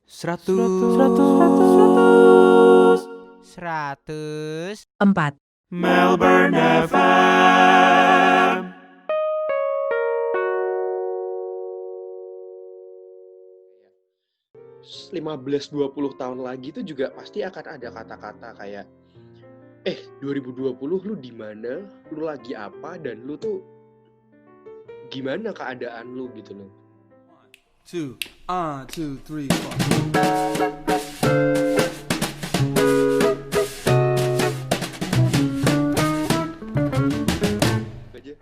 Seratus. 4. Melbourne FM. Lima 15-20 tahun lagi tuh juga pasti akan ada kata-kata kayak 2020 lu di mana, lu lagi apa, dan lu tuh gimana keadaan lu gitu loh. 2, 3, 4. Aja.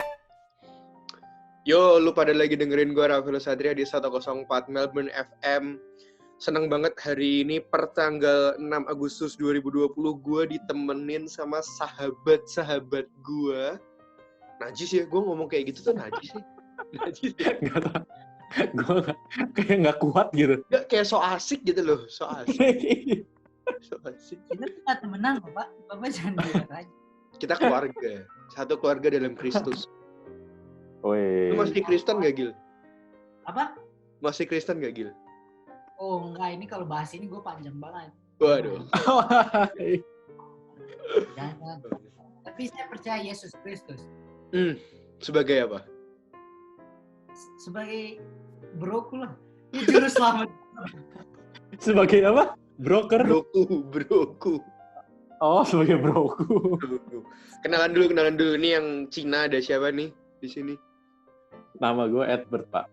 Yo, lu pada lagi dengerin gue Rafael Satria di 104 Melbourne FM. Seneng banget hari ini per tanggal 6 Agustus 2020 gue ditemenin sama sahabat-sahabat gue. Najis ya, gue ngomong kayak gitu tuh najis sih. Najis ya. Gue kayak nggak kuat gitu. Nggak, kayak so asik gitu loh, so asik. So asik. Kita tuh temenan kok, Pak. Bapak jangan bilang aja. Kita keluarga, satu keluarga dalam Kristus. Woi. Lu masih Kristen gak, Gil? Apa? Masih Kristen gak, Gil? Oh enggak, ini kalau bahas ini gue panjang banget. Waduh. Jangan. Tapi saya percaya Yesus Kristus Sebagai apa? sebagai broku lah. Dia juru selamat. Sebagai apa? Broker? Broku. Oh, sebagai broku. Kenalan dulu. Ini yang Cina ada siapa nih di sini? Nama gue Edward, Pak.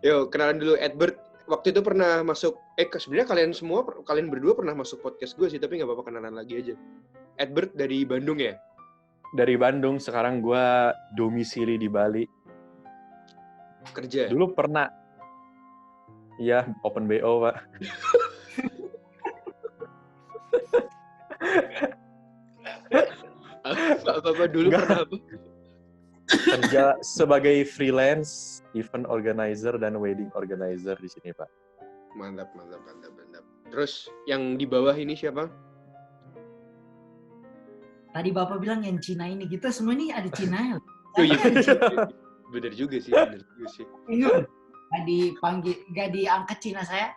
Yo, kenalan dulu Edward. Waktu itu pernah masuk, sebenarnya kalian berdua pernah masuk podcast gue sih, tapi nggak apa-apa kenalan lagi aja. Edward dari Bandung ya? Dari Bandung, sekarang gue domisili di Bali. Kerja? Dulu pernah. Iya, open BO, Pak. Apa dulu Enggak. pernah apa? Kerja sebagai freelance, event organizer dan wedding organizer di sini, Pak. Mantap. Terus yang di bawah ini siapa? Tadi Bapak bilang yang Cina ini, kita semua ini ada Cina. Oh iya. Bener juga sih. Ingat, gak diangkat Cina saya.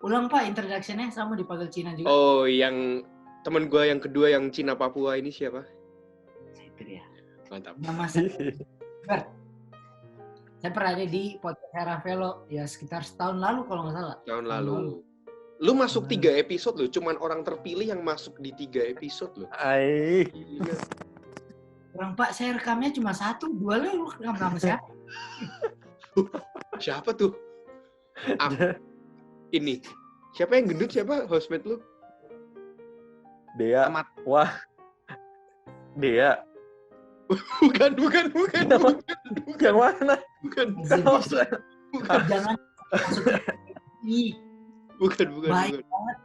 Ulang Pak introduction-nya, sama dipanggil Cina juga. Oh, yang teman gue yang kedua yang Cina Papua ini siapa? Itu dia. Mantap. Nama saya Bert. Saya pernah ada di podcast Rafaelo ya sekitar setahun lalu kalau nggak salah. Tahun lalu. Lu masuk 3 episode loh, cuman orang terpilih yang masuk di 3 episode loh. Ai. Gila. Orang Pak, saya rekamnya cuma 1, 2 lu rekam nama siapa? Siapa tuh? Ini. Siapa yang gendut? Siapa hostmate lu? Dea. Amat. Wah. Dea. Bukan. Yang mana? Bukan. Jangan masuk ini. Bukan. Baik banget.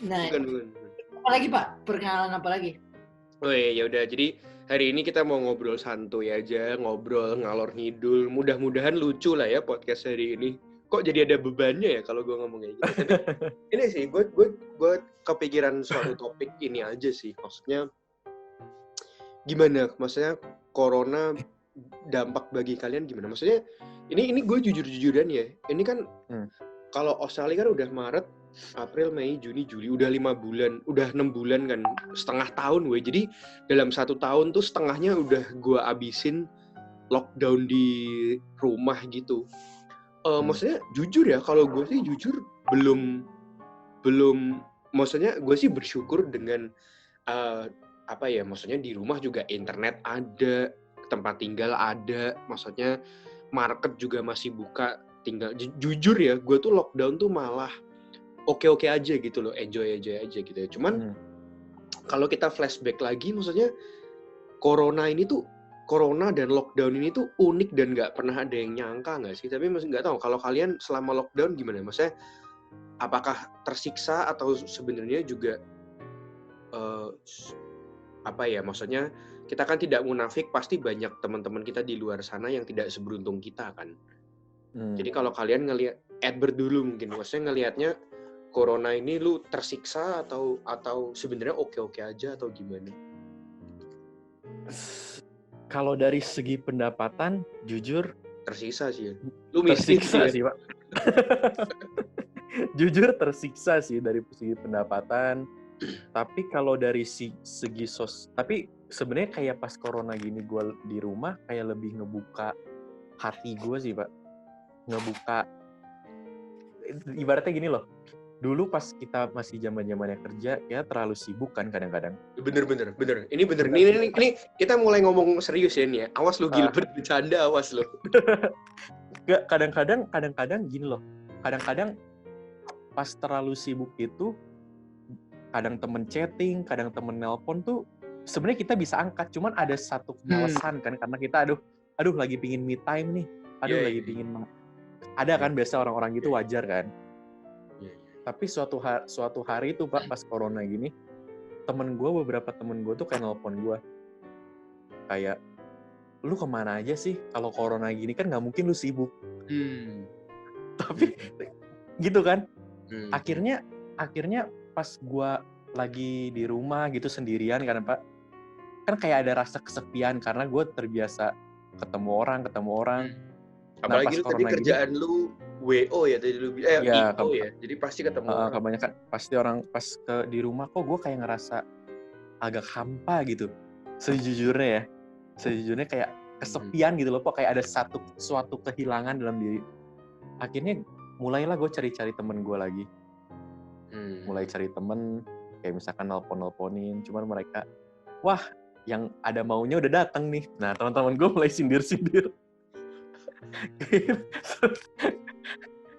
Nah, Bukan. apa lagi Pak? Perkenalan apa lagi? Oh ya udah. Jadi hari ini kita mau ngobrol santuy aja, ngobrol ngalor ngidul. Mudah-mudahan lucu lah ya podcast hari ini. Kok jadi ada bebannya ya kalau gue ngomong kayak gitu. Tapi ini sih, gue kepikiran suatu topik ini aja sih. Maksudnya gimana? Maksudnya corona dampak bagi kalian gimana? Maksudnya ini gue jujur-jujuran ya. Ini kan kalau Australia kan udah Maret, April, Mei, Juni, Juli, udah 5 bulan, udah 6 bulan kan, setengah tahun weh. Jadi dalam 1 tahun tuh setengahnya udah gue abisin lockdown di rumah gitu. Maksudnya jujur ya, kalau gue sih jujur belum, maksudnya gue sih bersyukur dengan maksudnya di rumah juga internet ada, tempat tinggal ada, maksudnya market juga masih buka, tinggal jujur ya, gue tuh lockdown tuh malah oke aja gitu loh, enjoy aja gitu ya. Cuman kalau kita flashback lagi, maksudnya corona dan lockdown ini tuh unik dan nggak pernah ada yang nyangka nggak sih? Tapi masih nggak tahu kalau kalian selama lockdown gimana? Maksudnya apakah tersiksa atau sebenarnya juga maksudnya kita kan tidak munafik, pasti banyak teman-teman kita di luar sana yang tidak seberuntung kita kan. Jadi kalau kalian ngelihat Edward dulu mungkin, maksudnya ngelihatnya corona ini lu tersiksa atau sebenarnya oke aja atau gimana? Kalau dari segi pendapatan, jujur Tersisa sih ya. Lu miskin Tersiksa sih sih, ya. Pak. Jujur tersiksa sih dari segi pendapatan. Tapi kalau dari segi tapi sebenarnya kayak pas corona gini gue di rumah kayak lebih ngebuka hati gue sih, Pak. Ngebuka, ibaratnya gini loh. Dulu pas kita masih zaman-zamannya kerja, ya terlalu sibuk kan kadang-kadang. Bener. Ini bener. Ini kita mulai ngomong serius ya nih ya. Awas lu Gilbert bercanda, awas lu. Gak, kadang-kadang gini loh. Kadang-kadang pas terlalu sibuk itu, kadang temen chatting, kadang temen nelpon tuh, sebenarnya kita bisa angkat, cuman ada satu kemalesan kan, karena kita aduh lagi pingin me time nih, lagi pingin, ada kan biasa orang-orang gitu wajar kan. Tapi suatu hari itu Pak, pas corona gini, beberapa temen gue tuh kayak nelpon gue, kayak, lu kemana aja sih? Kalau corona gini kan nggak mungkin lu sibuk. Tapi gitu kan. Akhirnya pas gue lagi di rumah gitu sendirian kan Pak, kan kayak ada rasa kesepian karena gue terbiasa ketemu orang. Apalagi lu tadi kerjaan lu WO ya tadi lu bilang, IO ya. Jadi pasti ketemu orang. Kebanyakan pasti orang pas di rumah kok gue kayak ngerasa agak hampa gitu. Sejujurnya kayak kesepian gitu loh, kok kayak ada suatu kehilangan dalam diri. Akhirnya mulailah gue cari-cari temen gue lagi. Mulai cari temen, kayak misalkan nelponin, cuman mereka, wah, yang ada maunya udah datang nih. Nah, teman-teman gue mulai sindir-sindir.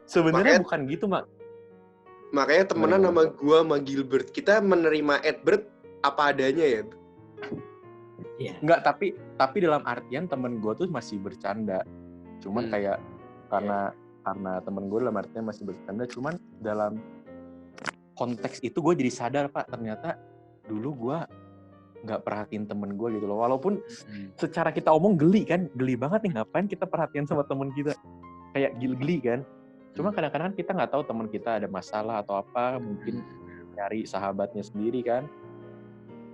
Sebenarnya bukan gitu, Mak. Makanya temenan sama gue sama Gilbert, kita menerima Edbert apa adanya ya. Iya. Enggak, tapi dalam artian temen gue tuh masih bercanda. Cuman kayak karena temen gue dalam artian masih bercanda, cuman dalam konteks itu gue jadi sadar Pak, ternyata dulu gue nggak perhatiin temen gue gitu loh. Walaupun secara kita omong geli banget nih, ngapain kita perhatian sama temen kita, kayak geli kan. Cuma kadang-kadang kita nggak tahu temen kita ada masalah atau apa, mungkin nyari sahabatnya sendiri kan.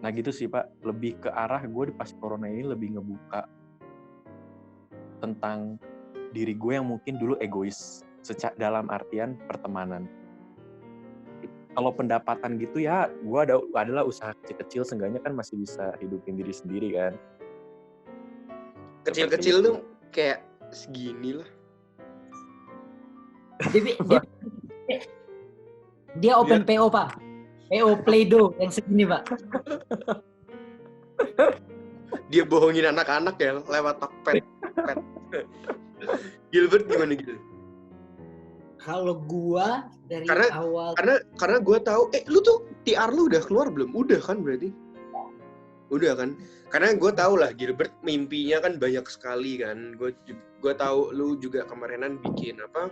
Nah gitu sih Pak, lebih ke arah gue di pas corona ini lebih ngebuka tentang diri gue yang mungkin dulu egois dalam artian pertemanan. Kalau pendapatan gitu ya, gue adalah usaha kecil-kecil, seenggaknya kan masih bisa hidupin diri sendiri kan. Kecil-kecil tuh kayak segini lah. Dia open PO Pak. PO Play-Doh yang segini Pak. Dia bohongin anak-anak ya lewat Tokped. Gilbert gimana Gil? Kalau gua dari awal karena gua tahu lu tuh TR lu udah keluar belum? Udah kan berarti? Udah kan? Karena gua tahu lah Gilbert mimpinya kan banyak sekali kan. Gua tahu lu juga kemarinan bikin apa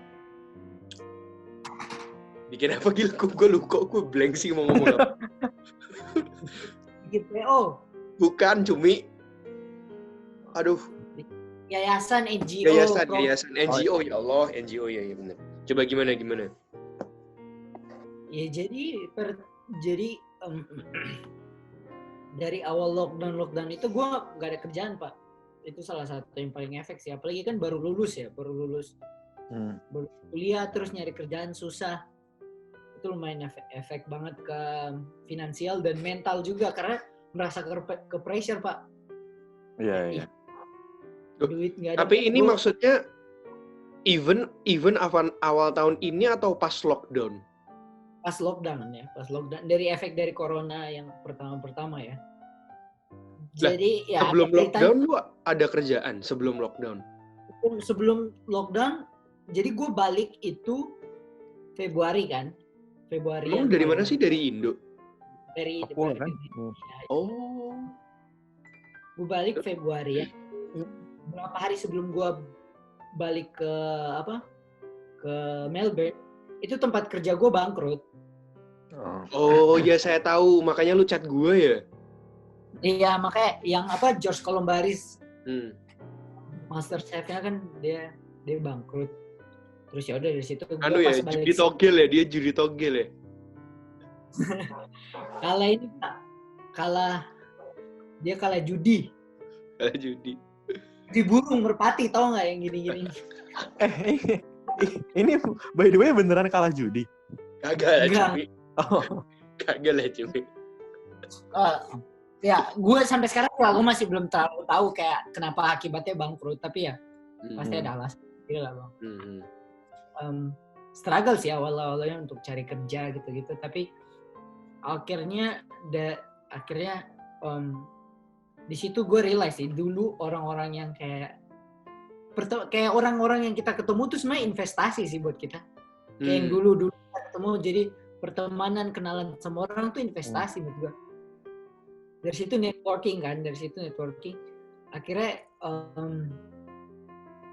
Gil? Gue blank sih mau ngomong apa. Bikin PO. Bukan, Cumi. Aduh. Yayasan NGO. Yayasan NGO, ya Allah, NGO ya benar. Coba gimana? Ya jadi dari awal lockdown itu gue nggak ada kerjaan Pak. Itu salah satu yang paling efek sih. Apalagi kan baru lulus. Baru kuliah terus nyari kerjaan susah. Itu lumayan efek banget ke finansial dan mental juga karena merasa ke pressure Pak. Iya. Duit nggak ada. Tapi ini maksudnya even awal tahun ini atau pas lockdown? Pas lockdown. Dari efek dari corona yang pertama ya. Jadi ya sebelum lockdown lu ada kerjaan sebelum lockdown? Sebelum lockdown, jadi gue balik itu Februari kan. Lu dari mana sih? Dari Indo? Dari Papua kan? Oh. Gue balik Februari ya. Berapa hari sebelum gue balik ke Melbourne, itu tempat kerja gue bangkrut. Oh ya saya tahu, makanya lu chat gue ya. Iya makanya yang George Colombaris, Master Chef-nya kan dia bangkrut. Terus ya udah dari situ gue ya, judi togel ya, dia judi togel ya. Kalah dia kalah judi. Di burung merpati tau nggak yang gini-gini? Ini by the way beneran kalah judi? Kagak lah Enggak. Cumi. Oh. Kagak lah Cumi. Ya, gue sampai sekarang gue masih belum terlalu tahu kayak kenapa akibatnya bangkrut. Tapi ya pasti ada alasan. Gitu lah bang. Struggle sih awal-awalnya untuk cari kerja gitu-gitu. Tapi akhirnya di situ gue realize sih dulu orang-orang yang kayak orang-orang yang kita ketemu tuh sebenarnya investasi sih buat kita. Kayak yang dulu kita ketemu, jadi pertemanan, kenalan sama orang tuh investasi menurut gue. Dari situ networking. Akhirnya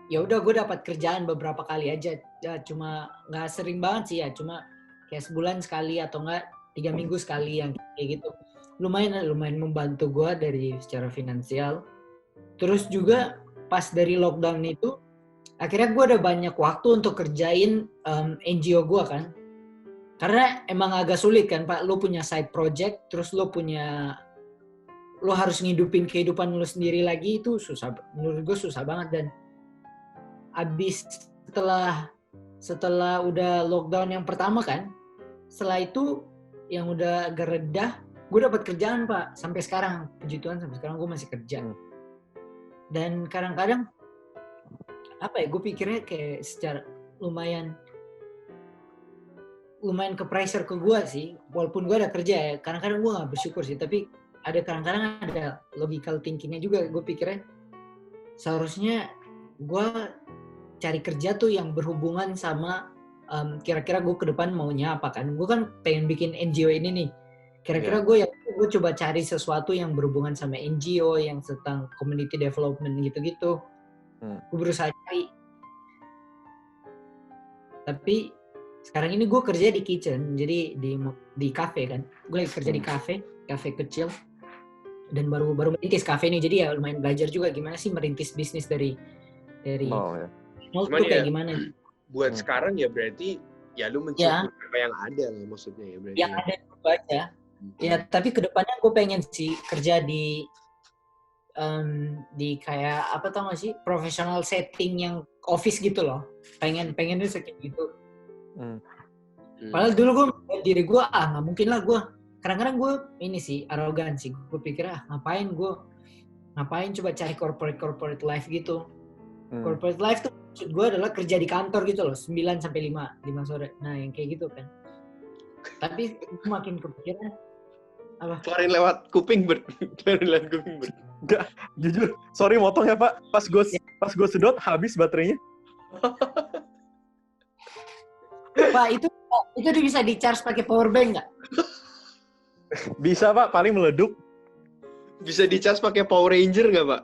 ya udah gue dapat kerjaan beberapa kali aja. Ya, cuma nggak sering banget sih ya, cuma kayak sebulan sekali atau enggak 3 minggu sekali yang kayak gitu. Lumayan membantu gue dari secara finansial. Terus juga pas dari lockdown itu, akhirnya gue ada banyak waktu untuk kerjain NGO gue kan. Karena emang agak sulit kan Pak, lo punya side project, terus lo harus ngidupin kehidupan lo sendiri lagi, itu susah, menurut gue susah banget. Dan abis setelah udah lockdown yang pertama kan, setelah itu yang udah agak reda, gue dapat kerjaan Pak, sampai sekarang, puji Tuhan sampai sekarang gue masih kerja. Dan kadang-kadang gue pikirnya kayak secara lumayan ke pressure ke gue sih, walaupun gue ada kerja ya, kadang-kadang gue nggak bersyukur sih, tapi kadang-kadang ada logical thinkingnya juga. Gue pikirnya seharusnya gue cari kerja tuh yang berhubungan sama kira-kira gue ke depan maunya apa kan. Gue kan pengen bikin NGO ini nih, kira-kira gue coba cari sesuatu yang berhubungan sama NGO, yang tentang community development gitu-gitu. Gue berusaha cari. Tapi sekarang ini gue kerja di kitchen, jadi di cafe kan. Gue lagi kerja di cafe kecil. Dan baru merintis cafe ini, jadi ya lumayan belajar juga gimana sih merintis bisnis dari nol tuh kayak gimana. Buat sekarang ya berarti ya lu mencoba apa yang ada lah maksudnya ya berarti. Yang ada itu aja. Ya tapi kedepannya gue pengen sih kerja di kayak apa tau gak sih, professional setting yang office gitu loh. Pengennya kayak gitu. Padahal dulu gue diri gue nggak mungkin lah gue. Kadang-kadang gue ini sih arogan sih. Gue pikir ngapain coba cari corporate life gitu. Corporate life tuh maksud gue adalah kerja di kantor gitu loh, 9 sampai 5 sore. Nah, yang kayak gitu kan. Tapi gue makin kepikiran apa? Keluarin lewat kuping, Bert. Enggak, jujur, sorry motong ya Pak. Pas gue sedot habis baterainya. Pak, itu bisa di-charge pakai power bank nggak? Bisa Pak, paling meleduk. Bisa di-charge pakai Power Ranger nggak Pak?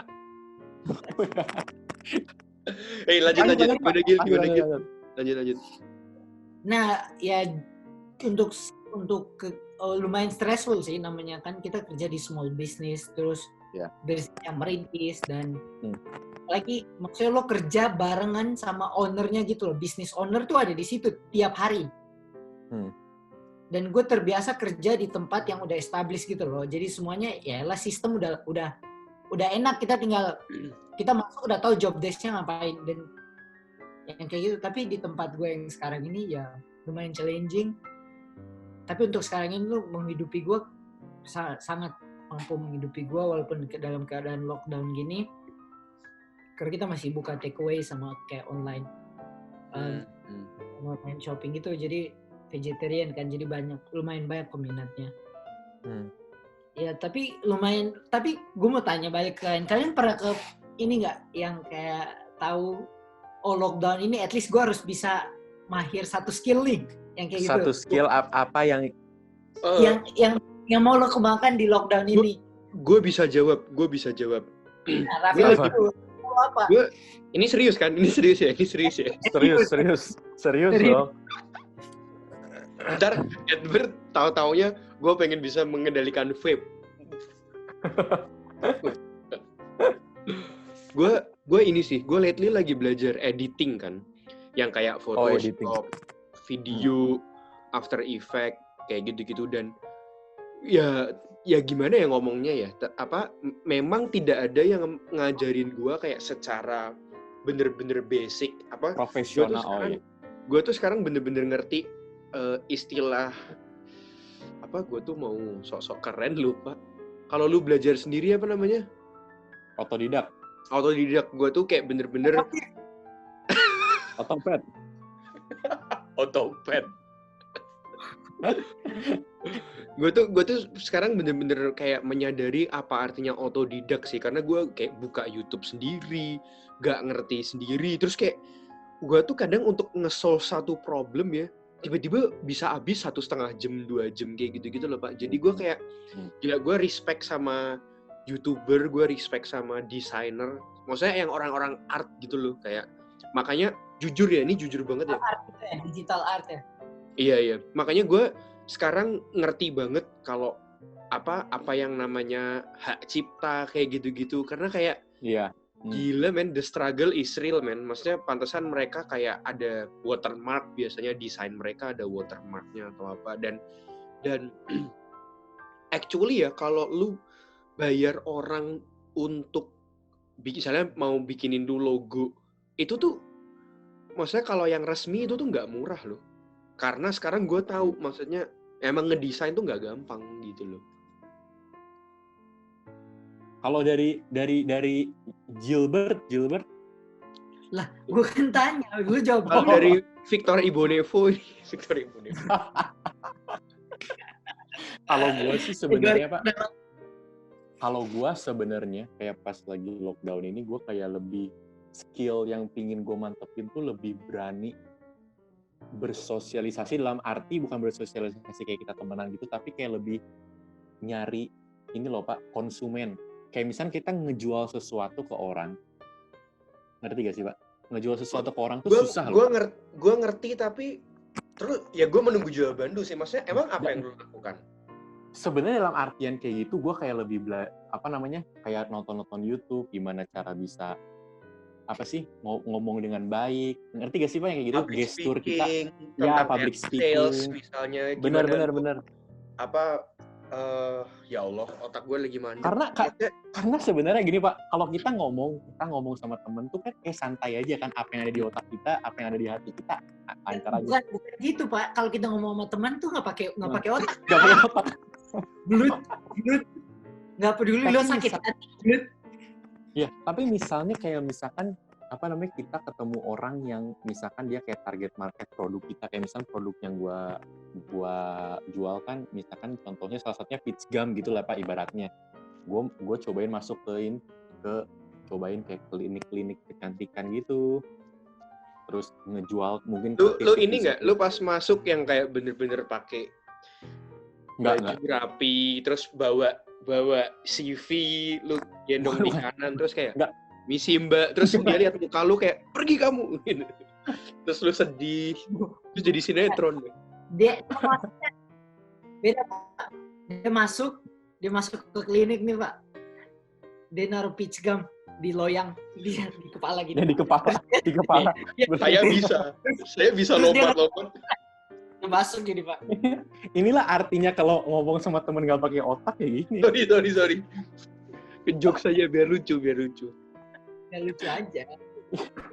Lanjut. Gimana? Lanjut. Nah, ya untuk lumayan stressful sih, namanya kan kita kerja di small business, terus bisnisnya merintis, dan lagi maksudnya lo kerja barengan sama ownernya gitu loh. Business owner tuh ada di situ tiap hari. Dan gue terbiasa kerja di tempat yang udah established gitu loh. Jadi semuanya lah sistem udah enak, kita masuk udah tahu job desk-nya ngapain, dan yang kayak gitu. Tapi di tempat gue yang sekarang ini ya lumayan challenging. Tapi untuk sekarang ini lo menghidupi gue sangat mampu menghidupi gue walaupun dalam keadaan lockdown gini. Karena kita masih buka takeaway sama kayak online shopping gitu. Jadi vegetarian kan, jadi lumayan banyak peminatnya. Ya tapi gue mau tanya balik kalian pernah ke ini nggak yang kayak tahu lockdown ini at least gue harus bisa mahir satu skill nih, yang kayak gitu. Satu skill apa yang mau lo kembangkan di lockdown ini? Gue bisa jawab. Nah, Raffi apa? Ini serius kan? Ini serius ya? Serius dong. Ntar Edward tahu-taunya gue pengen bisa mengendalikan vape. Gue ini sih, gue lately lagi belajar editing kan, yang kayak Photoshop, video, After Effects, kayak gitu-gitu. Dan ya gimana ya ngomongnya ya, memang tidak ada yang ngajarin gue kayak secara bener-bener basic Profesional. Gue tuh sekarang bener-bener ngerti istilah gue tuh mau sok-sok keren lupa. Kalau lu belajar sendiri apa namanya? Otodidak. Gue tuh kayak bener-bener Otopet. Gue tuh sekarang bener-bener kayak menyadari apa artinya otodidak sih, karena gue kayak buka YouTube sendiri, gak ngerti sendiri, terus kayak gue tuh kadang untuk nge-solve satu problem ya, tiba-tiba bisa habis 1,5 jam, 2 jam kayak gitu-gitu loh Pak. Jadi gue kayak, gila, gue respect sama YouTuber, gue respect sama desainer, maksudnya yang orang-orang art gitu loh, kayak makanya jujur ya, ini jujur banget ya. Art itu ya, digital art ya. Iya, makanya gue sekarang ngerti banget kalau apa yang namanya hak cipta kayak gitu-gitu, karena kayak gila men, the struggle is real men. Maksudnya pantesan mereka kayak ada watermark, biasanya desain mereka ada watermarknya atau apa, dan actually ya kalau lu bayar orang untuk misalnya mau bikinin dulu logo, itu tuh maksudnya kalau yang resmi itu tuh nggak murah loh. Karena sekarang gue tahu, maksudnya emang ngedesain tuh nggak gampang gitu loh. Kalau dari Gilbert Lah, gue kan tanya, gue jawab. Kalau dari Victor Ibonevo. Kalau gue sih sebenarnya Pak, kalau gue sebenarnya kayak pas lagi lockdown ini, gue kayak lebih skill yang pingin gue mantepin tuh lebih berani bersosialisasi, dalam arti bukan bersosialisasi kayak kita temenan gitu, tapi kayak lebih nyari ini loh Pak, konsumen. Kayak misalnya kita ngejual sesuatu ke orang, ngerti gak sih Pak? Ngejual sesuatu ke orang tuh susah loh. Gue ngerti, tapi terus ya gue menunggu jawaban dulu sih. Maksudnya emang apa yang lu lakukan? Sebenarnya dalam artian kayak gitu, gue kayak lebih kayak nonton YouTube, gimana cara bisa ngomong dengan baik, ngerti gak sih Pak yang kayak gitu, Public gestur speaking, kita, ya public speaking, sales misalnya, benar. Ya Allah, otak gue lagi mandek. Karena sebenarnya gini Pak, kalau kita ngomong sama temen tuh kan kayak santai aja kan, apa yang ada di otak kita, apa yang ada di hati kita, lancar aja. Bukan gitu Pak, kalau kita ngomong sama teman tuh nggak pakai otak. Gak pakai otak. Belut, nggak peduli lo sakit hati, belut. Ya, tapi misalnya misalkan kita ketemu orang yang misalkan dia kayak target market produk kita, kayak misalkan produk yang gua jual kan, misalkan contohnya salah satunya peach gum gitu lah Pak ibaratnya. Gua cobain masukin cobain kayak klinik kecantikan gitu. Terus ngejual mungkin lu ini enggak, lu pas masuk yang kayak bener-bener pakai baju rapi, terus bawa CV, lu gendong di kanan, terus kayak enggak. Misi mbak, terus dia lihat muka lu kayak pergi kamu, terus lu sedih, terus jadi sinetron. Dia beda Pak, dia masuk ke klinik nih Pak, dia naruh peach gum di loyang, di kepala gitu. Di kepala. Saya bisa lompat. Masuk jadi Pak. Inilah artinya kalau ngomong sama temen gak pakai otak ya gini. Sorry. Kejok saja biar lucu. Ya lucu aja.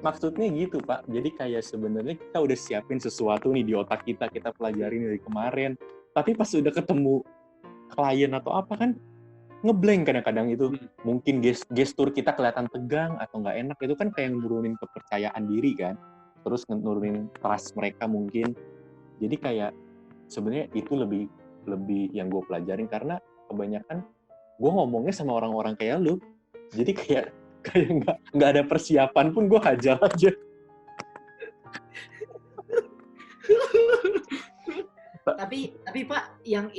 Maksudnya gitu Pak. Jadi kayak sebenarnya kita udah siapin sesuatu nih di otak kita pelajarin dari kemarin. Tapi pas udah ketemu klien atau apa kan ngeblank kadang-kadang itu. Mungkin gestur kita kelihatan tegang atau nggak enak, itu kan kayak nurunin kepercayaan diri kan. Terus nurunin trust mereka mungkin. Jadi kayak sebenarnya itu lebih yang gue pelajarin, karena kebanyakan gue ngomongnya sama orang-orang kayak lu. Jadi kayak nggak ada persiapan pun gue hajar aja. tapi Pak, yang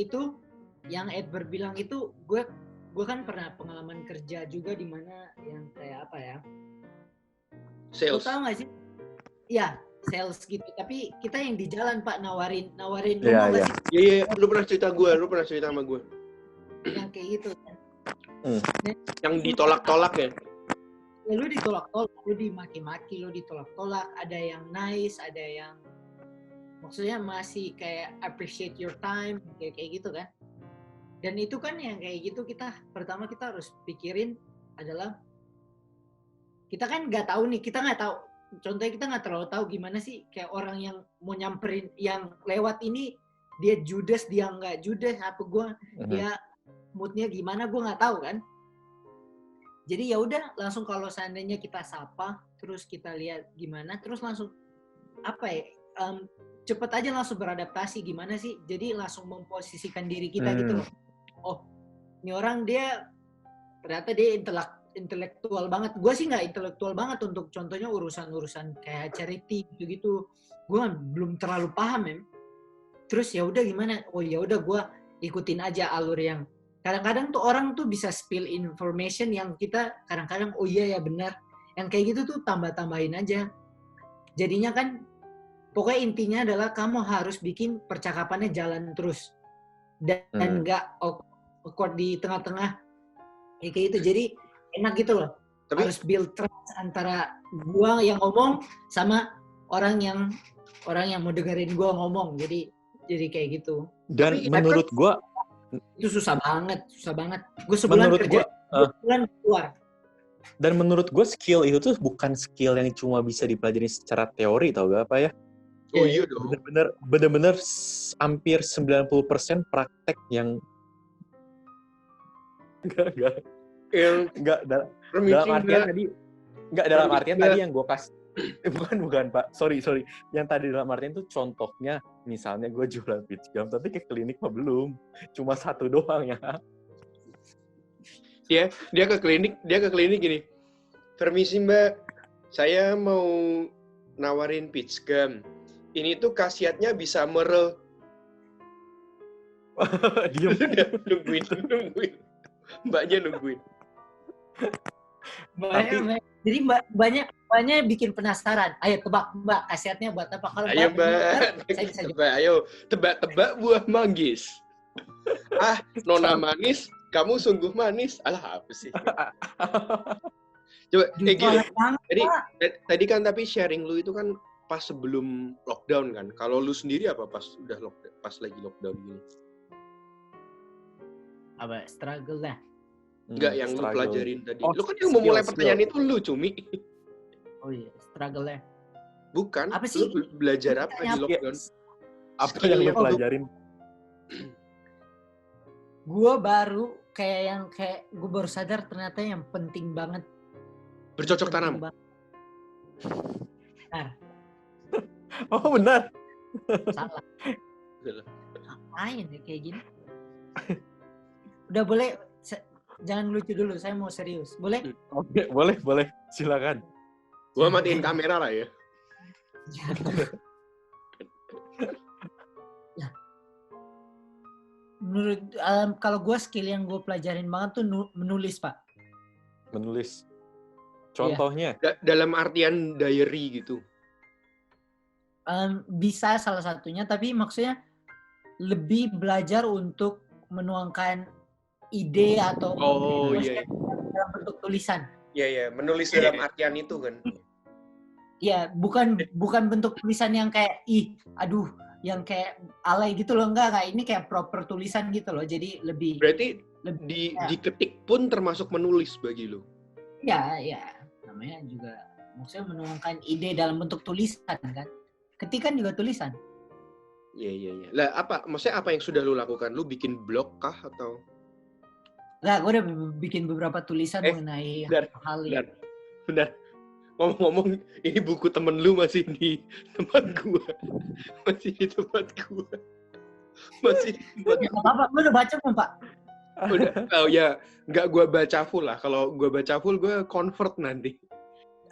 Edward bilang itu, gue kan pernah pengalaman kerja juga di mana yang kayak apa ya? Sales. Lo tau nggak sih? Ya, sales gitu. Tapi kita yang di jalan Pak, nawarin. Iya. Iya. Lu pernah cerita sama gue. Yang kayak gitu kan. Yang ditolak-tolak ya? Ya lu ditolak-tolak, lu dimaki-maki, lu ditolak-tolak. Ada yang nice, ada yang maksudnya masih kayak appreciate your time, kayak gitu kan. Dan itu kan yang kayak gitu pertama kita harus pikirin adalah kita kan nggak tahu nih, kita nggak tahu. Contohnya kita nggak terlalu tahu gimana sih kayak orang yang mau nyamperin yang lewat ini dia judes dia nggak judes apa dia moodnya gimana gue nggak tahu kan. Jadi ya udah langsung kalau seandainya kita sapa terus kita lihat gimana terus langsung cepet aja langsung beradaptasi gimana sih. Jadi langsung memposisikan diri kita gitu loh. Oh ini orang dia ternyata dia intelektual banget. Gue sih nggak intelektual banget untuk contohnya urusan kayak charity gitu. Gue belum terlalu paham ya. Terus ya udah gimana? Oh ya udah gue ikutin aja alur yang kadang-kadang tuh orang tuh bisa spill information yang kita kadang-kadang oh iya ya benar. Yang kayak gitu tuh tambah-tambahin aja. Jadinya kan pokoknya intinya adalah kamu harus bikin percakapannya jalan terus dan nggak awkward di tengah-tengah kayak gitu. Jadi enak gitu loh. Tapi harus build trust antara gua yang ngomong sama orang yang mau dengerin gua ngomong. Jadi kayak gitu. Dan tapi menurut gua itu susah banget. Gua sebulan kerja, sebulan keluar. Dan menurut gua skill itu tuh bukan skill yang cuma bisa dipelajari secara teori tau gak apa ya? Oh iya dong. Bener-bener hampir 90% praktek yang dalam artian tadi yang gue kasih bukan Pak, sorry yang tadi dalam artian tuh contohnya misalnya gue jualan pitch gum tapi ke klinik mah belum, cuma satu doang ya. Dia ke klinik gini, permisi Mbak, saya mau nawarin pitch gum, ini tuh khasiatnya bisa Diam. nungguin mbaknya nungguin. Jadi banyak bikin penasaran. Ayo tebak Mbak, khasiatnya buat apa? Kalau ayo Mbak, saya bisa tebak, ayo tebak buah manggis. Nona manis, kamu sungguh manis. Alah apa sih? Coba gini. Tadi kan tapi sharing lu itu kan pas sebelum lockdown kan. Kalau lu sendiri apa pas lagi lockdown gini? Apa struggle lah? Enggak, yang lu pelajarin tadi. Lu kan yang memulai pertanyaan itu lu, Cumi. Oh iya, struggle ya. Bukan. Apa sih? Lu belajar apa di lockdown? Apa yang lu pelajarin? Gue baru gue baru sadar ternyata yang penting banget. Bercocok tanam. Benar. Oh benar. Salah. Ngapain ya kayak gini? Udah boleh, jangan lucu dulu, saya mau serius. Boleh? Oke, boleh. Silakan. Gua matiin kamera lah ya. Menurut kalau gue skill yang gue pelajarin banget tuh menulis, Pak. Menulis. Contohnya? Dalam artian diary gitu. Bisa salah satunya, tapi maksudnya lebih belajar untuk menuangkan ide atau dalam bentuk tulisan. Iya, menulis dalam artian itu kan. Iya, bukan bentuk tulisan yang kayak yang kayak alay gitu loh, enggak, ini kayak proper tulisan gitu loh. Jadi lebih berarti diketik pun termasuk menulis bagi lo. Iya, namanya juga maksudnya menuangkan ide dalam bentuk tulisan kan. Ketikan juga tulisan. Iya. Lah maksudnya apa yang sudah lu lakukan? Lu bikin blog kah atau? Nah, gue udah bikin beberapa tulisan mengenai hal yang... Benar. Ngomong-ngomong, ini buku temen lu masih di tempat gua. Masih di tempat gua. Apa? Lu udah baca belum, Pak? Udah. Oh ya, nggak gua baca full lah. Kalau gua baca full, gua convert nanti.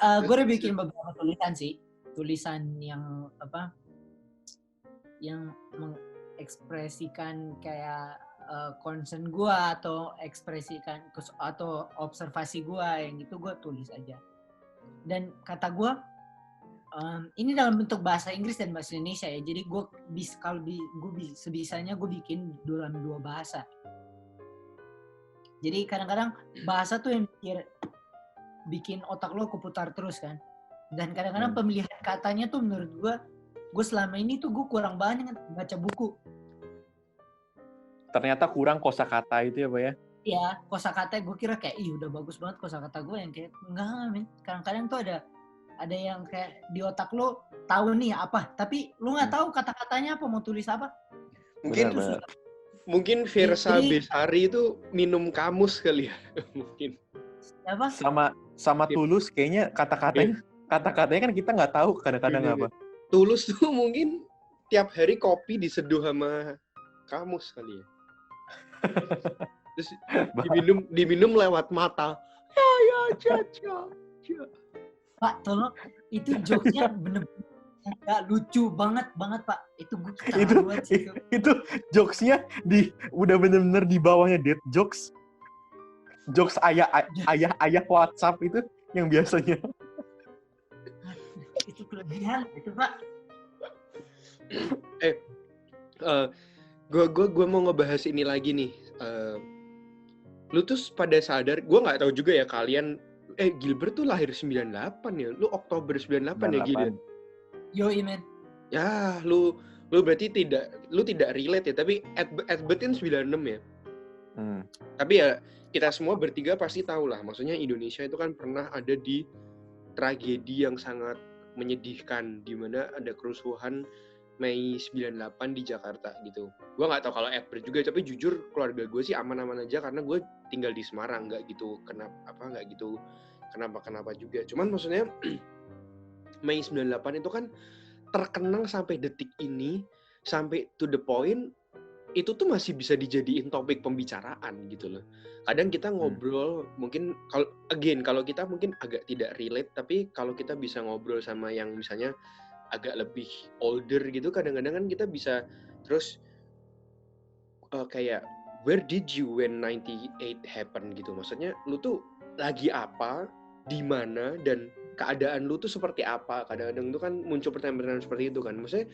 Gue udah bikin beberapa tulisan sih. Tulisan yang yang mengekspresikan kayak concern gue atau ekspresikan atau observasi gue yang itu gue tulis aja. Dan kata gue ini dalam bentuk bahasa Inggris dan bahasa Indonesia ya. Jadi gue sebisanya gue bikin dalam dua bahasa. Jadi kadang-kadang bahasa tuh yang bikin otak lo keputar terus kan. Dan kadang-kadang pemilihan katanya tuh menurut gue selama ini tuh gue kurang banyak baca buku. ternyata kurang kosakata itu ya Pak ya. Ya, kosakata gue kira kayak udah bagus banget kosakata gue yang kayak enggak men. Kadang-kadang tuh ada yang kayak di otak lo tahu nih apa, tapi lo nggak tahu kata-katanya apa, mau tulis apa. Mungkin Benar. mungkin Versa Jadi- Besari itu minum kamus kali ya. Mungkin. Apa? Sama Tulus kayaknya kata-katanya kan kita nggak tahu kadang-kadang Iya, apa. Tulus tuh mungkin tiap hari kopi diseduh sama kamus kali ya. Terus diminum lewat mata. Ya. Pak, tolong itu jokesnya bener-bener nggak lucu banget Pak. Itu gue keterlaluan sih. Itu jokesnya udah bener-bener di bawahnya dead jokes. Jokes ayah WhatsApp itu yang biasanya. Itu kelebihan itu Pak. Gue mau ngebahas ini lagi nih. Lu tuh pada sadar, gue nggak tahu juga ya kalian. Gilbert tuh lahir 98 ya. Lu Oktober 98 ya Gilbert. Yoi men. Ya, lu berarti tidak relate ya, tapi at birth kan 96 ya. Tapi ya kita semua bertiga pasti tahu lah, maksudnya Indonesia itu kan pernah ada di tragedi yang sangat menyedihkan, di mana ada kerusuhan Mei 98 di Jakarta gitu. Gue nggak tahu kalau at birth juga, tapi jujur keluarga gue sih aman-aman aja karena gue tinggal di Semarang, nggak gitu kenapa juga. Cuman maksudnya Mei 98 itu kan terkenang sampai detik ini, sampai to the point, itu tuh masih bisa dijadiin topik pembicaraan gitu loh. Kadang kita ngobrol, mungkin kalau kita mungkin agak tidak relate, tapi kalau kita bisa ngobrol sama yang misalnya agak lebih older gitu, kadang-kadang kan kita bisa terus kayak, where did you when 98 happen gitu. Maksudnya lu tuh lagi apa, di mana, dan keadaan lu tuh seperti apa. Kadang-kadang tuh kan muncul pertanyaan-pertanyaan seperti itu kan. Maksudnya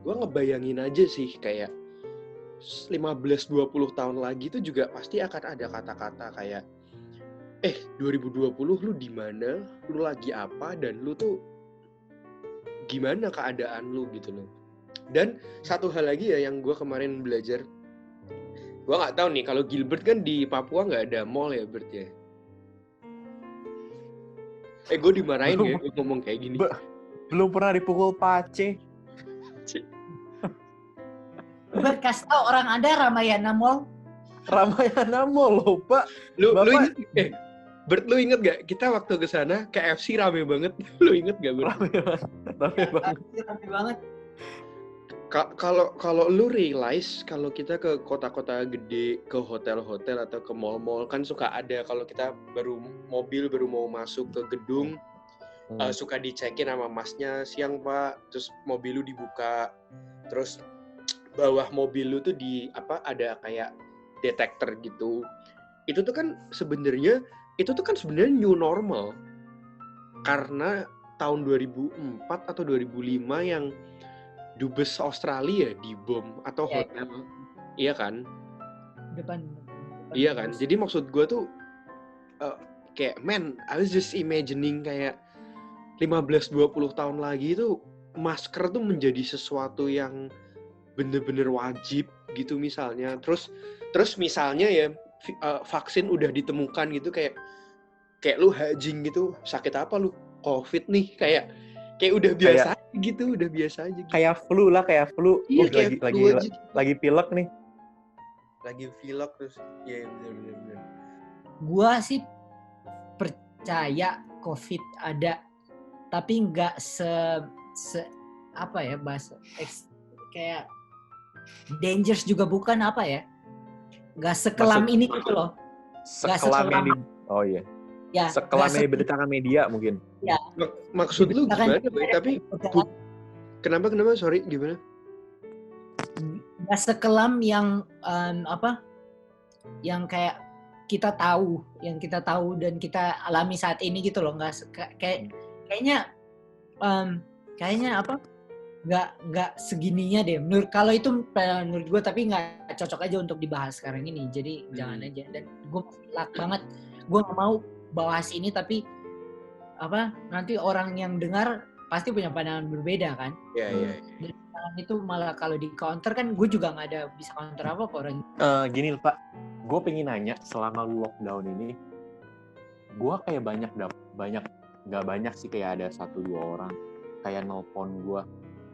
gue ngebayangin aja sih kayak 15-20 tahun lagi tuh juga pasti akan ada kata-kata kayak 2020 lu di mana, lu lagi apa, dan lu tuh gimana keadaan lu gitu loh. Dan satu hal lagi ya yang gue kemarin belajar, gue nggak tahu nih kalau Gilbert kan di Papua nggak ada mall ya Bert ya. Gue dimarahin ya gue ngomong kayak gini. Belum pernah dipukul Pace. Gue kasih tau orang ada Ramayana Mall. Ramayana Mall loh Pak. Lu inget Bert, lu inget gak kita waktu kesana KFC rame banget. Lu inget gak Bert? Rame banget. Rame banget. Kalau lu realize kalau kita ke kota-kota gede, ke hotel-hotel atau ke mall-mall kan suka ada kalau kita baru mau masuk ke gedung, suka dicekin sama masnya, siang Pak, terus mobil lu dibuka, terus bawah mobil lu tuh ada kayak detektor gitu. Itu tuh kan sebenarnya new normal karena tahun 2004 atau 2005 yang dubes Australia dibom atau hotel, iya kan? Depan Iya kan? Jadi maksud gue tuh kayak I was just imagining kayak 15-20 tahun lagi tuh masker tuh menjadi sesuatu yang bener-bener wajib gitu misalnya. Terus misalnya ya vaksin udah ditemukan gitu kayak lu hajing gitu, sakit apa lu? COVID nih, kayak udah biasa gitu, udah biasa aja gitu. Kayak flu. Iya, kayak lagi pilek nih. Lagi pilek terus. Iya, benar. Gua sih percaya COVID ada, tapi nggak apa ya bahasa kayak dangerous juga bukan apa ya? Nggak sekelam ini gitu loh. Sekelam ini. Oh iya. Ya, sekelam yang diberitakan media mungkin. Ya. Maksud lu gimana, Boy? Tapi kenapa? Sorry, gimana? Nggak sekelam yang yang kayak kita tahu dan kita alami saat ini gitu loh. Kayaknya apa? Nggak segininya deh. Kalau itu menurut gue, tapi nggak cocok aja untuk dibahas sekarang ini. Jadi jangan aja. Dan gue banget. Gue nggak mau bahas ini, tapi nanti orang yang dengar pasti punya pandangan berbeda kan. Iya. pertanyaan itu malah kalau di counter kan gue juga nggak ada bisa counter apa ke orang. Gini Pak, gue pengen nanya selama lu lockdown ini, gue kayak nggak banyak sih, kayak ada 1-2 orang kayak nelpon gue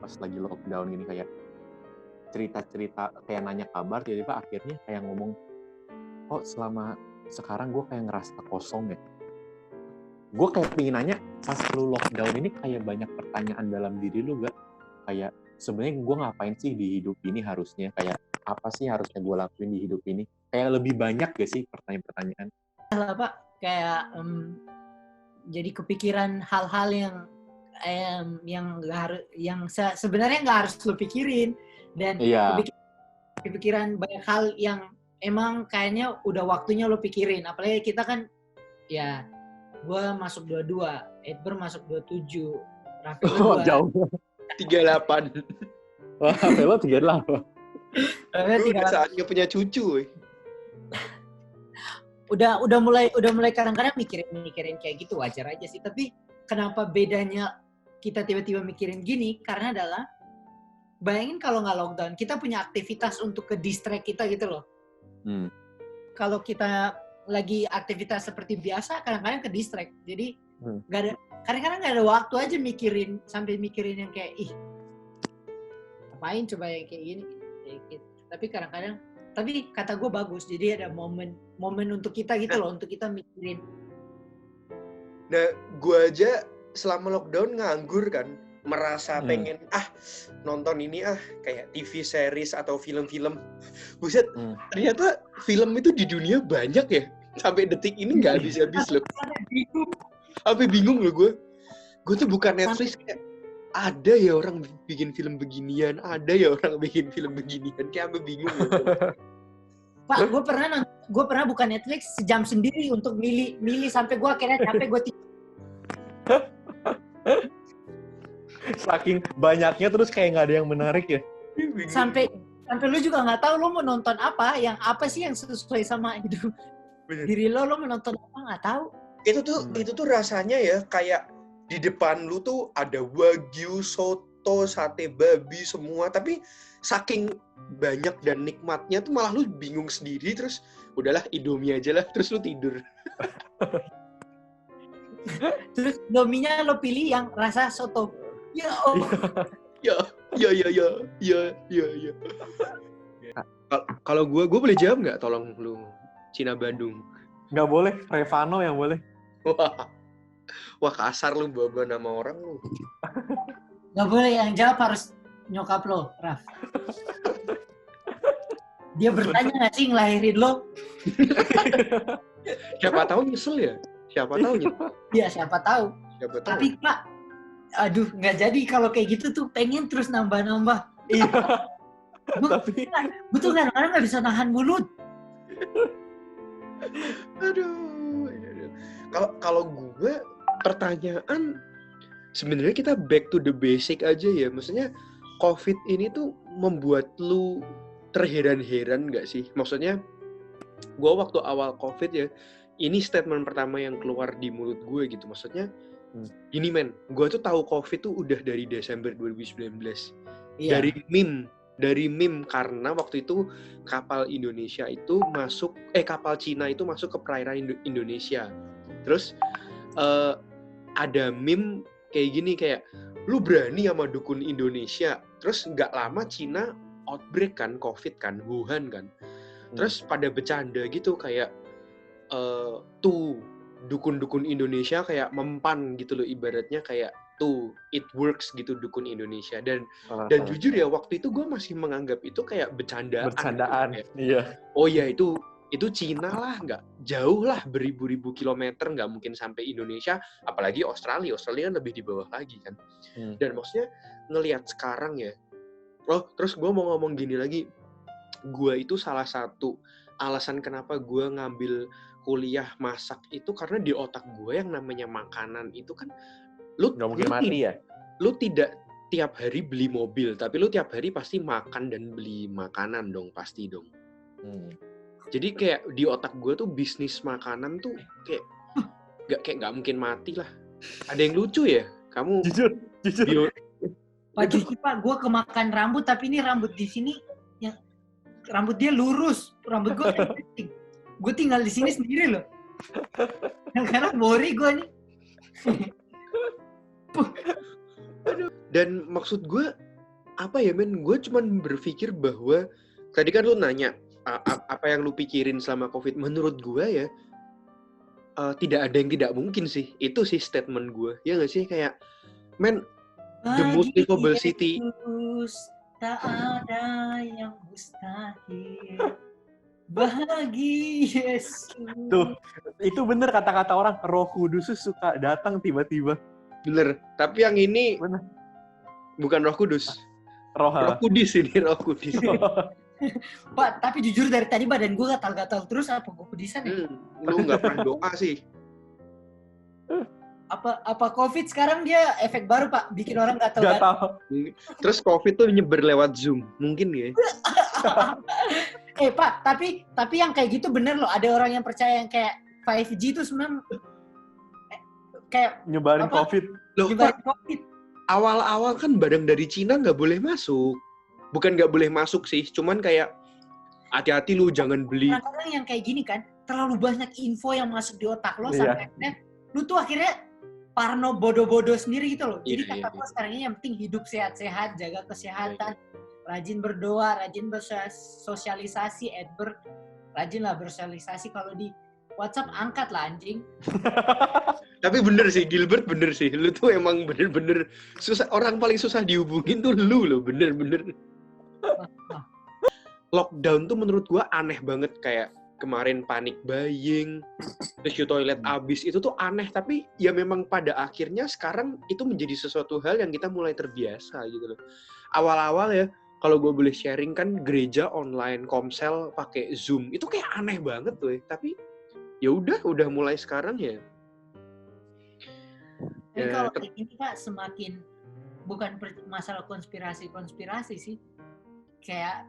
pas lagi lockdown gini, kayak cerita-cerita, kayak nanya kabar, tiba-tiba akhirnya kayak ngomong, kok selama sekarang gue kayak ngerasa kosong ya. Gue kayak pengen nanya, pas lu lockdown ini kayak banyak pertanyaan dalam diri lu gak? Kayak sebenarnya gue ngapain sih di hidup ini harusnya? Kayak apa sih harusnya gue lakuin di hidup ini? Kayak lebih banyak gak sih pertanyaan-pertanyaan? Lah Pak, kayak jadi kepikiran hal-hal yang nggak harus, sebenarnya nggak harus lo pikirin, dan Iya. kepikiran banyak hal yang emang kayaknya udah waktunya lo pikirin. Apalagi kita kan ya, gue masuk 22, Edber masuk 27, Rafael Oh, jauh. 38. Wah, lo 38. Gue udah saatnya punya cucu. Woy. Udah mulai kadang-kadang mikirin kayak gitu, wajar aja sih. Tapi kenapa bedanya kita tiba-tiba mikirin gini? Karena adalah bayangin kalau nggak lockdown, kita punya aktivitas untuk ke distract kita gitu loh. Kalau kita lagi aktivitas seperti biasa, kadang-kadang ke distract. Jadi kadang-kadang nggak ada waktu aja sampai mikirin yang kayak ngapain coba yang kayak gini. Tapi kadang-kadang, tapi kata gue bagus. Jadi ada momen untuk kita gitu loh, untuk kita mikirin. Nah, gue aja selama lockdown nganggur kan, merasa pengen nonton ini kayak TV series atau film-film. Buset, ternyata film itu di dunia banyak ya. Sampai detik ini nggak habis-habis loh. Sampai bingung loh gue. Gue tuh bukan Netflix, kayak ada ya orang bikin film beginian, ada ya orang bikin film beginian, kayak sampai bingung loh. Pak, gue pernah buka Netflix sejam sendiri untuk milih sampai gue akhirnya capek, gue tidur. Saking banyaknya terus kayak nggak ada yang menarik ya. Sampai lu juga nggak tahu lo mau nonton apa sih yang sesuai sama hidup diri lo mau nonton apa nggak tahu. Itu tuh rasanya ya kayak di depan lu tuh ada wagyu, soto, sate babi semua, tapi saking banyak dan nikmatnya tuh malah lu bingung sendiri, terus udahlah Indomie aja lah, terus lu tidur. Terus Indominya lo pilih yang rasa soto. Ya Allah. Ya. Kalau gue boleh jawab nggak? Tolong lu, Cina Bandung. Nggak boleh, Revano yang boleh. Wah kasar lu bawa nama orang lu. Nggak boleh, yang jawab harus nyokap lo, Raf. Dia bertanya nggak sih ngelahirin lo? Siapa tahu nyesel ya? Siapa tahu nyesel? Iya, siapa tahu. Tapi Pak, aduh nggak jadi kalau kayak gitu tuh, pengen terus nambah-nambah. Iya. Tapi gue tuh kadang-kadang nggak bisa nahan mulut. Aduh. Kalau gue pertanyaan, sebenarnya kita back to the basic aja ya. Maksudnya COVID ini tuh membuat lu terheran-heran nggak sih? Maksudnya gue waktu awal COVID ya, ini statement pertama yang keluar di mulut gue gitu. Maksudnya gini men, gue tuh tahu COVID tuh udah dari Desember 2019. Iya. Dari meme karena waktu itu kapal Indonesia itu kapal Cina itu masuk ke perairan Indonesia. Terus ada meme kayak gini, kayak lu berani sama dukun Indonesia. Terus nggak lama Cina outbreak kan, COVID kan, Wuhan kan. Terus pada bercanda gitu kayak tuh dukun-dukun Indonesia kayak mempan gitu loh, ibaratnya kayak tuh it works gitu dukun Indonesia. Dan jujur ya waktu itu gue masih menganggap itu kayak bercandaan. Gitu. Iya. Oh ya itu Cina lah, nggak jauh lah, beribu-ribu kilometer, nggak mungkin sampai Indonesia, apalagi Australia kan lebih di bawah lagi kan. Dan maksudnya ngelihat sekarang ya, terus gue mau ngomong gini lagi, gue itu salah satu alasan kenapa gue ngambil kuliah masak itu karena di otak gue yang namanya makanan itu kan lu nggak mungkin mati ya. Lu tidak tiap hari beli mobil, tapi lu tiap hari pasti makan dan beli makanan dong, pasti dong. Jadi kayak di otak gue tuh bisnis makanan tuh kayak nggak mungkin mati lah. Ada yang lucu ya? Kamu jujur. Pak jujur Pak, gue kemakan rambut tapi ini rambut di sini yang rambut dia lurus, rambut gue kan keriting. Gue tinggal di sini sendiri loh. Karena worry gue nih. Dan maksud gue apa ya men, gue cuman berpikir bahwa tadi kan lu nanya apa yang lu pikirin selama COVID. Menurut gue ya tidak ada yang tidak mungkin sih. Itu sih statement gue. Ya nggak sih, kayak men, the most livable city. Tak ada yang mustahil bagi Yesus. Tuh, itu bener kata-kata orang, Roh Kudus suka datang tiba-tiba. Bener. Tapi yang ini Bener. bukan Roh Kudus. Roh Roh Kudus ini, Roh Kudus. Pak, tapi jujur dari tadi badan gue gatal-gatal terus, apa gue pedisan ya? Lu nggak pernah doa sih. Apa COVID sekarang dia efek baru Pak, bikin orang gatal-gatal. Gatal. Terus COVID tuh nyebar lewat Zoom, mungkin ya? Pak, tapi yang kayak gitu bener loh. Ada orang yang percaya yang kayak 5G itu sebenarnya kayak Nyebarin apa? COVID. Loh, nyebarin Pak, COVID. awal-awal kan barang dari Cina nggak boleh masuk. Bukan nggak boleh masuk sih, cuman kayak hati-hati lu jangan beli. Kadang-kadang yang kayak gini kan, terlalu banyak info yang masuk di otak lo Iya. sampai akhirnya lu tuh akhirnya parno bodoh-bodoh sendiri gitu loh. Jadi Iya, kata gue sekarang ini yang penting hidup sehat-sehat, jaga kesehatan, rajin berdoa, rajin bersosialisasi, rajin lah bersosialisasi. Kalau di WhatsApp angkat lah anjing. Tapi bener sih, Gilbert bener sih. Lu tuh emang bener-bener susah, orang paling susah dihubungin tuh lu loh, bener-bener. Lockdown tuh menurut gua aneh banget, kayak kemarin panic buying, terus toilet abis, itu tuh aneh. Tapi ya memang pada akhirnya sekarang itu menjadi sesuatu hal yang kita mulai terbiasa gitu loh. Awal-awal ya, kalau gue boleh sharing kan, gereja online, komsel pakai Zoom, itu kayak aneh banget tuh ya. Tapi ya udah mulai sekarang ya. Tapi Ya, kalau kayak gini Pak, semakin bukan masalah konspirasi sih. Kayak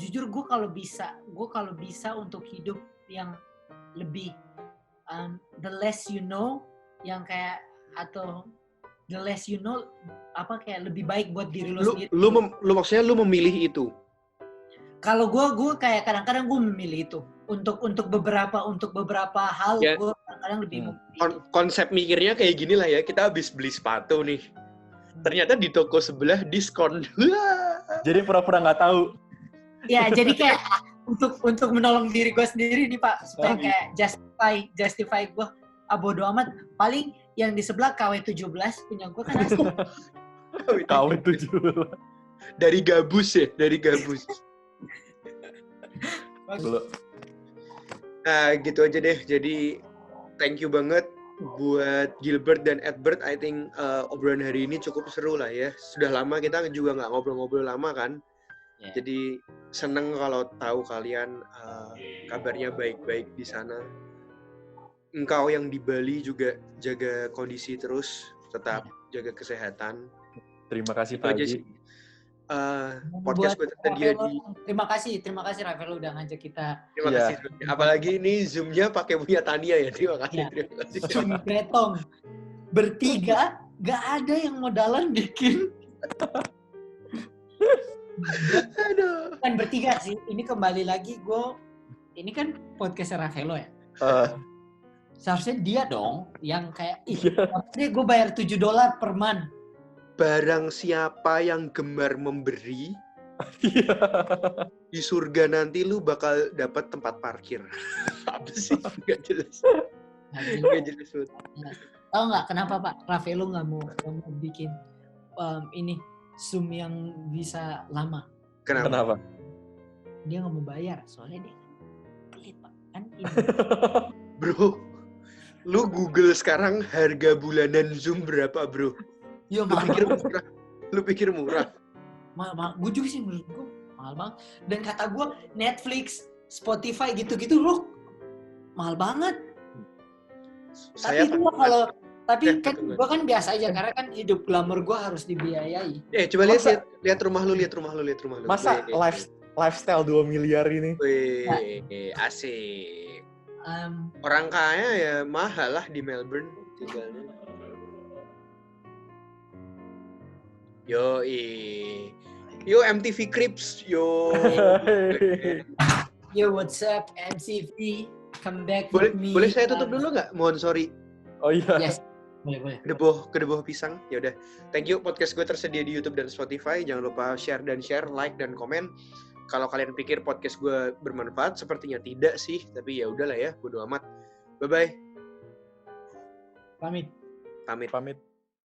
jujur gue kalau bisa untuk hidup yang lebih the less you know, yang kayak atau the less you know, apa kayak lebih baik buat diri lo sendiri. Lu maksudnya lu memilih itu? Kalau gue kayak kadang-kadang gue memilih itu untuk beberapa hal Ya. gue kadang-kadang lebih memilih. Konsep mikirnya kayak gini lah ya, kita habis beli sepatu nih, ternyata di toko sebelah diskon. Jadi pura-pura nggak tahu. Ya jadi kayak untuk menolong diri gue sendiri nih Pak, supaya kayak justify gue bodo amat, paling yang di sebelah KW17 punya gue kan asli. KW 17. Dari gabus ya, dari gabus. Belum. Nah gitu aja deh, jadi thank you banget buat Gilbert dan Edward. I think obrolan hari ini cukup seru lah ya. Sudah lama kita juga nggak ngobrol-ngobrol lama kan. Yeah. Jadi seneng kalau tahu kalian kabarnya baik-baik di sana. Engkau yang di Bali juga jaga kondisi terus, tetap jaga kesehatan. Terima kasih Itu Pak aja Haji. sih. Podcast gue tersedia di. Terima kasih Rafael udah ngajak kita Terima Iya. kasih. Apalagi ini Zoom-nya pakai punya Tania ya. Terima kasih. Iya. Terima kasih. Zoom Betong bertiga, gak ada yang modalan bikin. Aduh. Bukan bertiga sih, ini kembali lagi ini kan podcast Rafaelo ya. Seharusnya dia dong yang kayak maksudnya gue bayar $7 per month. Barang siapa yang gemar memberi, Iya. di surga nanti lu bakal dapat tempat parkir. Apa sih? Gak jelas. Gak jelas banget. Tahu nggak kenapa Pak Rafaelo nggak mau bikin ini Zoom yang bisa lama? Kenapa? Dia nggak mau bayar, soalnya dia pelit Pak. Kan ini. Bro, lu Google sekarang harga bulanan Zoom berapa, bro? Yo, Lu pikir murah? mahal. Gue juga sih menurut gue mahal banget. Dan kata gue Netflix, Spotify gitu-gitu loh mahal banget. Saya Tapi gue kalau Ya, kan betul. gue kan biasa aja karena kan hidup glamour gue harus dibiayai. coba Masa- lihat rumah lu. Masa lifestyle 2 miliar ini? Wih, asik. Orang kaya ya mahal lah di Melbourne tinggalnya. Yo MTV Cribs, yo. Yo, what's up, MCV? Come back with me. Boleh saya tutup dulu nggak? Mohon sorry. Oh iya. Yes, boleh. Kedeboh pisang. Ya udah. Thank you, podcast gue tersedia di YouTube dan Spotify. Jangan lupa share, like dan komen. Kalau kalian pikir podcast gue bermanfaat, sepertinya tidak sih. Tapi ya udahlah ya, bodo amat. Bye bye. Pamit. Pamit.